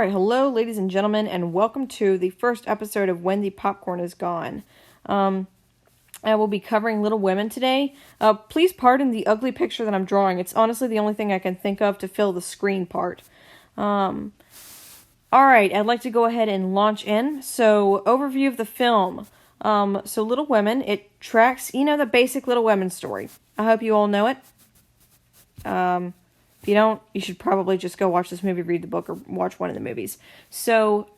right, hello, ladies and gentlemen, and welcome to the first episode of When the Popcorn is Gone. I will be covering Little Women today. Please pardon the ugly picture that I'm drawing. It's honestly the only thing I can think of to fill the screen part. Alright, I'd like to go ahead and launch in. So, overview of the film. So Little Women, it tracks, the basic Little Women story. I hope you all know it. If you don't, you should probably just go watch this movie, read the book, or watch one of the movies. So,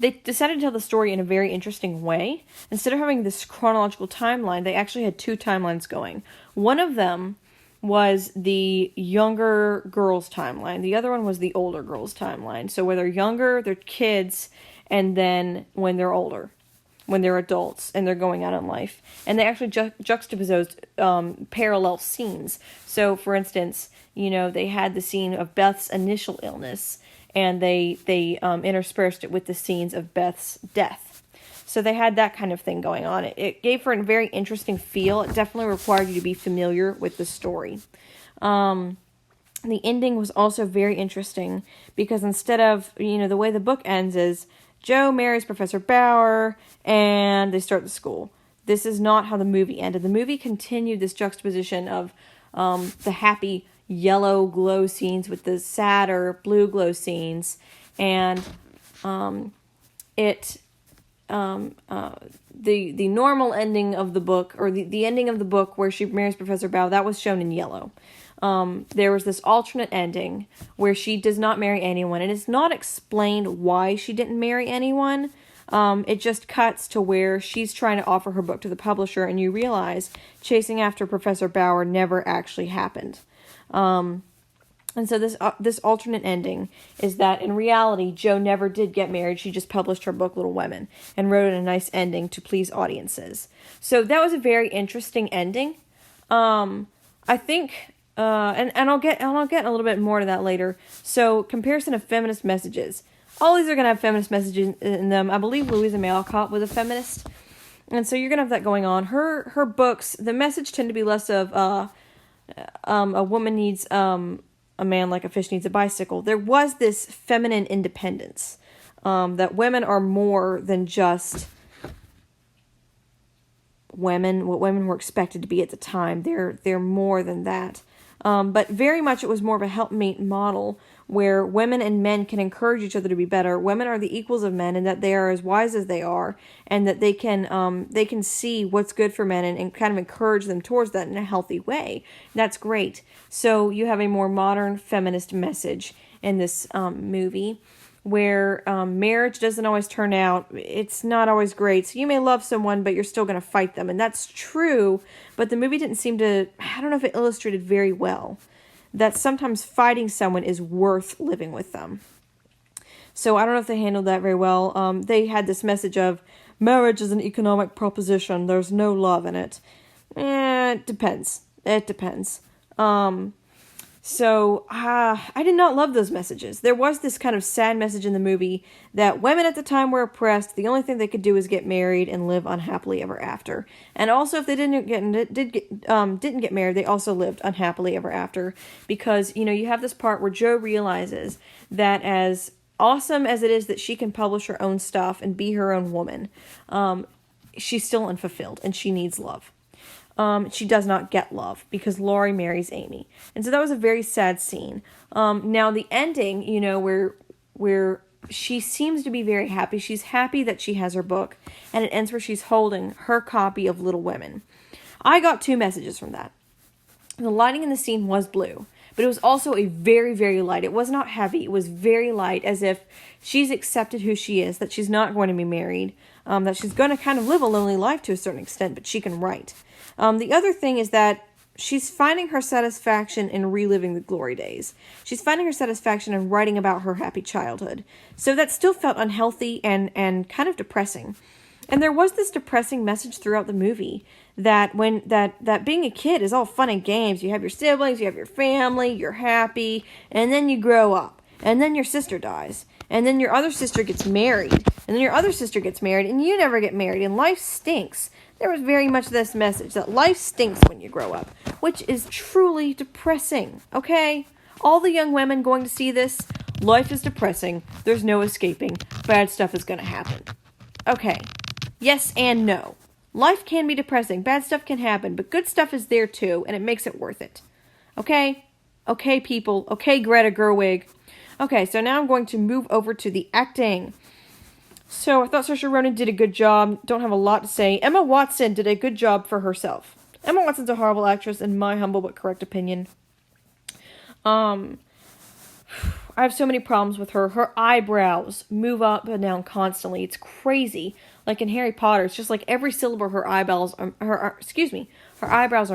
they decided to tell the story in a very interesting way. Instead of having this chronological timeline, they actually had two timelines going. One of them was the younger girls' timeline. The other one was the older girls' timeline. So when they're younger, they're kids, and then when they're older, when they're adults, and they're going out in life. And they actually juxtaposed parallel scenes. So, for instance, they had the scene of Beth's initial illness, and they interspersed it with the scenes of Beth's death. So they had that kind of thing going on. It gave for a very interesting feel. It definitely required you to be familiar with the story. The ending was also very interesting because instead of, the way the book ends is Jo marries Professor Bauer and they start the school. This is not how the movie ended. The movie continued this juxtaposition of the happy yellow glow scenes with the sadder blue glow scenes, and the normal ending of the book, or the ending of the book where she marries Professor Bao, that was shown in yellow. There was this alternate ending where she does not marry anyone, and it's not explained why she didn't marry anyone. It just cuts to where she's trying to offer her book to the publisher, and you realize chasing after Professor Bauer never actually happened. And so this alternate ending is that in reality, Jo never did get married. She just published her book, Little Women, and wrote it a nice ending to please audiences. So that was a very interesting ending. I think, and I'll get a little bit more to that later. So comparison of feminist messages. All these are going to have feminist messages in them. I believe Louisa May Alcott was a feminist. And so you're going to have that going on. Her books, the message tend to be less of, a woman needs a man like a fish needs a bicycle. There was this feminine independence, that women are more than just women, what women were expected to be at the time. They're more than that. But very much it was more of a helpmate model where women and men can encourage each other to be better. Women are the equals of men, and that they are as wise as they are, and that they can see what's good for men and kind of encourage them towards that in a healthy way. That's great. So you have a more modern feminist message in this movie, where marriage doesn't always turn out. It's not always great. So you may love someone, but you're still going to fight them. And that's true, but the movie didn't seem to, I don't know if it illustrated very well, that sometimes fighting someone is worth living with them. So I don't know if they handled that very well. They had this message of, marriage is an economic proposition. There's no love in it. It depends. It depends. So I did not love those messages. There was this kind of sad message in the movie that women at the time were oppressed. The only thing they could do is get married and live unhappily ever after. And also, if they didn't get married, they also lived unhappily ever after, because you have this part where Jo realizes that as awesome as it is that she can publish her own stuff and be her own woman, she's still unfulfilled and she needs love. She does not get love because Laurie marries Amy. And so that was a very sad scene. Now the ending, where she seems to be very happy. She's happy that she has her book, and it ends where she's holding her copy of Little Women. I got two messages from that. The lighting in the scene was blue, but it was also a very, very light. It was not heavy. It was very light, as if she's accepted who she is, that she's not going to be married, that she's going to kind of live a lonely life to a certain extent, but she can write. The other thing is that she's finding her satisfaction in reliving the glory days. She's finding her satisfaction in writing about her happy childhood. So that still felt unhealthy and kind of depressing. And there was this depressing message throughout the movie that that being a kid is all fun and games. You have your siblings, you have your family, you're happy, and then you grow up, and then your sister dies, and then your other sister gets married, and then your other sister gets married, and you never get married, and life stinks. There was very much this message that life stinks when you grow up, which is truly depressing, okay? All the young women going to see this, Life is depressing. There's no escaping. Bad stuff is gonna happen. Okay. Yes and no. Life can be depressing. Bad stuff can happen, but good stuff is there too, and it makes it worth it. Okay? Okay, people. Okay, Greta Gerwig. Okay, so now I'm going to move over to the acting. So I thought Saoirse Ronan did a good job. Don't have a lot to say. Emma Watson did a good job for herself. Emma Watson's a horrible actress in my humble but correct opinion. I have so many problems with her. Her eyebrows move up and down constantly. It's crazy. Like in Harry Potter, it's just like every syllable her eyebrows are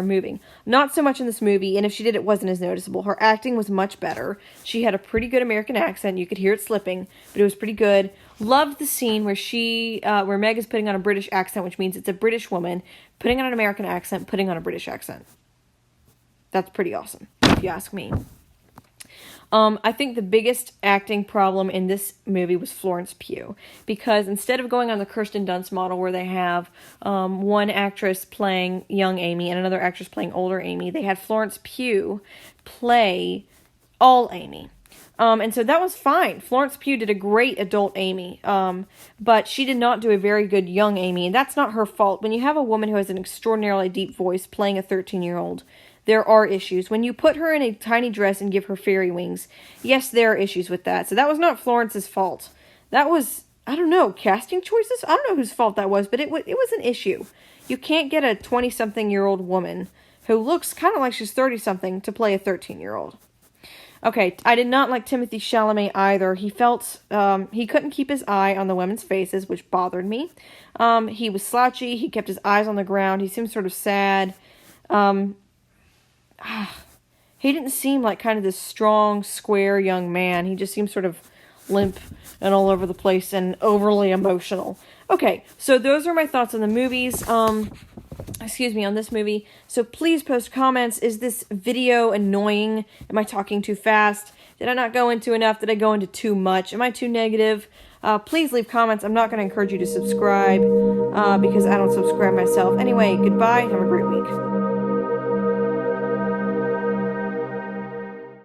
moving. Not so much in this movie, and if she did, it wasn't as noticeable. Her acting was much better. She had a pretty good American accent. You could hear it slipping, but it was pretty good. Loved the scene where Meg is putting on a British accent, which means it's a British woman putting on an American accent, putting on a British accent. That's pretty awesome, if you ask me. I think the biggest acting problem in this movie was Florence Pugh, because instead of going on the Kirsten Dunst model where they have one actress playing young Amy and another actress playing older Amy, they had Florence Pugh play all Amy. And so that was fine. Florence Pugh did a great adult Amy, but she did not do a very good young Amy, and that's not her fault. When you have a woman who has an extraordinarily deep voice playing a 13-year-old, there are issues. When you put her in a tiny dress and give her fairy wings, yes, there are issues with that. So that was not Florence's fault. That was, I don't know, casting choices? I don't know whose fault that was, but it was an issue. You can't get a 20-something-year-old woman who looks kind of like she's 30-something to play a 13-year-old. Okay, I did not like Timothée Chalamet either. He felt, he couldn't keep his eye on the women's faces, which bothered me. He was slouchy. He kept his eyes on the ground. He seemed sort of sad. He didn't seem like kind of this strong, square young man. He just seemed sort of limp and all over the place and overly emotional. Okay, so those are my thoughts on the movies. On this movie. So please post comments. Is this video annoying? Am I talking too fast? Did I not go into enough? Did I go into too much? Am I too negative? Please leave comments. I'm not going to encourage you to subscribe because I don't subscribe myself. Anyway, goodbye. Have a great week.